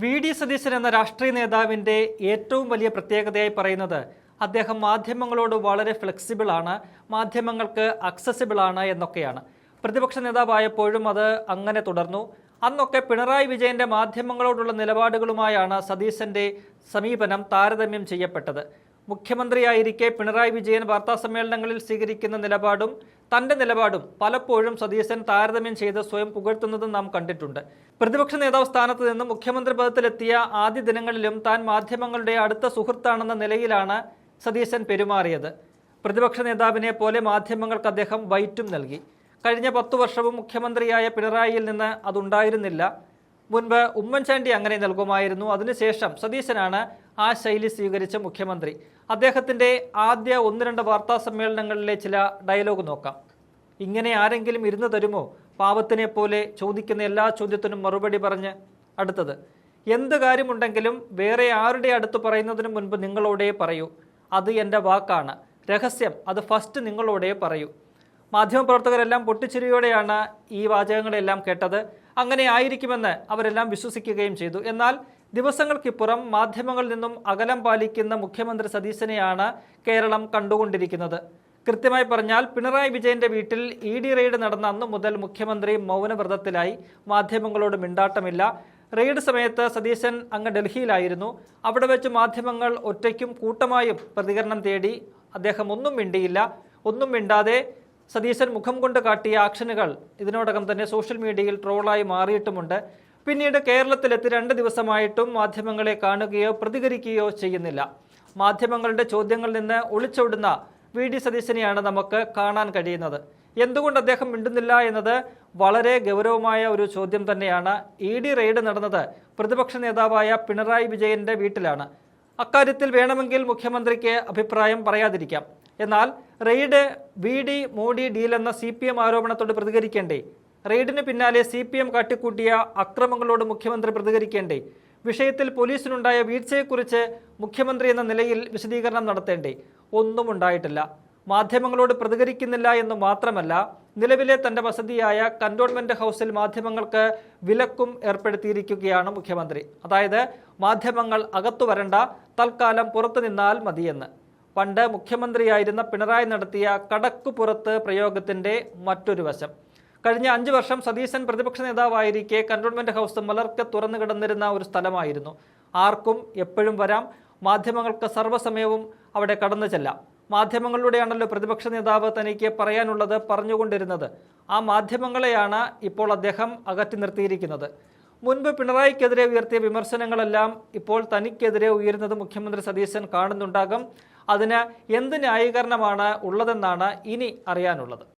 VD. Satheesan എന്ന രാഷ്ട്രീയ നേതാവിൻ്റെ ഏറ്റവും വലിയ പ്രത്യേകതയായി പറയുന്നത് അദ്ദേഹം മാധ്യമങ്ങളോട് വളരെ ഫ്ലെക്സിബിൾ ആണ്, മാധ്യമങ്ങൾക്ക് അക്സസിബിൾ ആണ് എന്നൊക്കെയാണ്. പ്രതിപക്ഷ നേതാവായപ്പോഴും അത് അങ്ങനെ തുടർന്നു. അന്നൊക്കെ പിണറായി വിജയൻ്റെ മാധ്യമങ്ങളോടുള്ള നിലപാടുകളുമായാണ് സതീശൻ്റെ സമീപനം താരതമ്യം ചെയ്യപ്പെട്ടത്. മുഖ്യമന്ത്രിയായിരിക്കെ പിണറായി വിജയൻ വാർത്താസമ്മേളനങ്ങളിൽ സ്വീകരിക്കുന്ന നിലപാടും തൻ്റെ നിലപാടും പലപ്പോഴും സതീശൻ താരതമ്യം ചെയ്ത് സ്വയം പുകഴ്ത്തുന്നതും നാം കണ്ടിട്ടുണ്ട്. പ്രതിപക്ഷ നേതാവ് സ്ഥാനത്ത് നിന്ന് മുഖ്യമന്ത്രി പദത്തിലെത്തിയ ആദ്യ ദിനങ്ങളിലും താൻ മാധ്യമങ്ങളുടെ അടുത്ത സുഹൃത്താണെന്ന നിലയിലാണ് സതീശൻ പെരുമാറിയത്. പ്രതിപക്ഷ നേതാവിനെ പോലെ മാധ്യമങ്ങൾക്ക് അദ്ദേഹം വൈറ്റും നൽകി. കഴിഞ്ഞ 10 വർഷവും മുഖ്യമന്ത്രിയായ പിണറായിയിൽ നിന്ന് അതുണ്ടായിരുന്നില്ല. മുൻപ് ഉമ്മൻചാണ്ടി അങ്ങനെ നൽകുമായിരുന്നു. അതിനുശേഷം സതീശനാണ് ആ ശൈലി സ്വീകരിച്ച മുഖ്യമന്ത്രി. അദ്ദേഹത്തിൻ്റെ ആദ്യ 1-2 വാർത്താ സമ്മേളനങ്ങളിലെ ചില ഡയലോഗ് നോക്കാം. ഇങ്ങനെ ആരെങ്കിലും ഇരുന്ന് തരുമോ? പാവത്തിനെ പോലെ ചോദിക്കുന്ന എല്ലാ ചോദ്യത്തിനും മറുപടി പറഞ്ഞ്. അടുത്തത്, എന്ത് കാര്യമുണ്ടെങ്കിലും വേറെ ആരുടെ അടുത്ത് പറയുന്നതിന് മുൻപ് നിങ്ങളോടേ പറയൂ. അത് എൻ്റെ വാക്കാണ്, രഹസ്യം അത് ഫസ്റ്റ് നിങ്ങളോടേ പറയൂ. മാധ്യമപ്രവർത്തകരെല്ലാം പൊട്ടിച്ചിരിയോടെയാണ് ഈ വാചകങ്ങളെല്ലാം കേട്ടത്. അങ്ങനെ ആയിരിക്കുമെന്ന് അവരെല്ലാം വിശ്വസിക്കുകയും ചെയ്തു. എന്നാൽ ദിവസങ്ങൾക്കിപ്പുറം മാധ്യമങ്ങളിൽ നിന്നും അകലം പാലിക്കുന്ന മുഖ്യമന്ത്രി സതീശനെയാണ് കേരളം കണ്ടുകൊണ്ടിരിക്കുന്നത്. കൃത്യമായി പറഞ്ഞാൽ പിണറായി വിജയൻ്റെ വീട്ടിൽ ED റെയ്ഡ് നടന്ന അന്നു മുതൽ മുഖ്യമന്ത്രി മൗനവ്രതത്തിലായി. മാധ്യമങ്ങളോട് മിണ്ടാട്ടമില്ല. റെയ്ഡ് സമയത്ത് സതീശൻ അങ്ങ് ഡൽഹിയിലായിരുന്നു. അവിടെ വെച്ച് മാധ്യമങ്ങൾ ഒറ്റയ്ക്കും കൂട്ടമായും പ്രതികരണം തേടി. അദ്ദേഹം ഒന്നും മിണ്ടിയില്ല. ഒന്നും മിണ്ടാതെ സതീശൻ മുഖം കൊണ്ട് കാട്ടിയ ആക്ഷനുകൾ ഇതിനോടകം തന്നെ സോഷ്യൽ മീഡിയയിൽ ട്രോളായി മാറിയിട്ടുമുണ്ട്. പിന്നീട് കേരളത്തിലെത്തി 2 ദിവസമായിട്ടും മാധ്യമങ്ങളെ കാണുകയോ പ്രതികരിക്കുകയോ ചെയ്യുന്നില്ല. മാധ്യമങ്ങളുടെ ചോദ്യങ്ങളിൽ നിന്ന് ഒളിച്ചോടുന്ന വി.ഡി. സതീശനെയാണ് നമുക്ക് കാണാൻ കഴിയുന്നത്. എന്തുകൊണ്ട് അദ്ദേഹം മിണ്ടുന്നില്ല എന്നത് വളരെ ഗൗരവമായ ഒരു ചോദ്യം തന്നെയാണ്. ED റെയ്ഡ് നടന്നത് പ്രതിപക്ഷ നേതാവായ പിണറായി വിജയൻ്റെ വീട്ടിലാണ്. അക്കാര്യത്തിൽ വേണമെങ്കിൽ മുഖ്യമന്ത്രിക്ക് അഭിപ്രായം പറയാതിരിക്കാം. എന്നാൽ റെയ്ഡ് വി.ഡി. മോഡി ഡീൽ എന്ന CPM ആരോപണത്തോട് പ്രതികരിക്കേണ്ടേ? റെയ്ഡിന് പിന്നാലെ CPM കാട്ടിക്കൂട്ടിയ അക്രമങ്ങളോട് മുഖ്യമന്ത്രി പ്രതികരിക്കേണ്ടേ? വിഷയത്തിൽ പോലീസിനുണ്ടായ വീഴ്ചയെക്കുറിച്ച് മുഖ്യമന്ത്രി എന്ന നിലയിൽ വിശദീകരണം നടത്തേണ്ടേ? ഒന്നും ഉണ്ടായിട്ടില്ല. മാധ്യമങ്ങളോട് പ്രതികരിക്കുന്നില്ല എന്ന് മാത്രമല്ല, നിലവിലെ തൻ്റെ വസതിയായ കന്റോൺമെൻറ് ഹൗസിൽ മാധ്യമങ്ങൾക്ക് വിലക്കും ഏർപ്പെടുത്തിയിരിക്കുകയാണ് മുഖ്യമന്ത്രി. അതായത് മാധ്യമങ്ങൾ അകത്തു വരണ്ട, തൽക്കാലം പുറത്തു നിന്നാൽ മതിയെന്ന്. പണ്ട് മുഖ്യമന്ത്രിയായിരുന്ന പിണറായി നടത്തിയ കടക്കുപുറത്ത് പ്രയോഗത്തിൻ്റെ മറ്റൊരു വശം. കഴിഞ്ഞ 5 വർഷം സതീശൻ പ്രതിപക്ഷ നേതാവായിരിക്കെ കന്റോൺമെൻറ് ഹൗസ് മലർക്കെ തുറന്നു കിടന്നിരുന്ന ഒരു സ്ഥലമായിരുന്നു. ആർക്കും എപ്പോഴും വരാം. മാധ്യമങ്ങൾക്ക് സർവ്വസമയവും അവിടെ കടന്നു ചെല്ലാം. മാധ്യമങ്ങളിലൂടെയാണല്ലോ പ്രതിപക്ഷ നേതാവ് തനിക്ക് പറയാനുള്ളത് പറഞ്ഞുകൊണ്ടിരുന്നത്. ആ മാധ്യമങ്ങളെയാണ് ഇപ്പോൾ അദ്ദേഹം അകറ്റി നിർത്തിയിരിക്കുന്നത്. മുൻപ് പിണറായിക്കെതിരെ ഉയർത്തിയ വിമർശനങ്ങളെല്ലാം ഇപ്പോൾ തനിക്കെതിരെ ഉയരുന്നത് മുഖ്യമന്ത്രി സതീശൻ കാണുന്നുണ്ടാകും. അതിന് എന്ത് ന്യായീകരണമാണ് ഉള്ളതെന്നാണ് ഇനി അറിയാനുള്ളത്.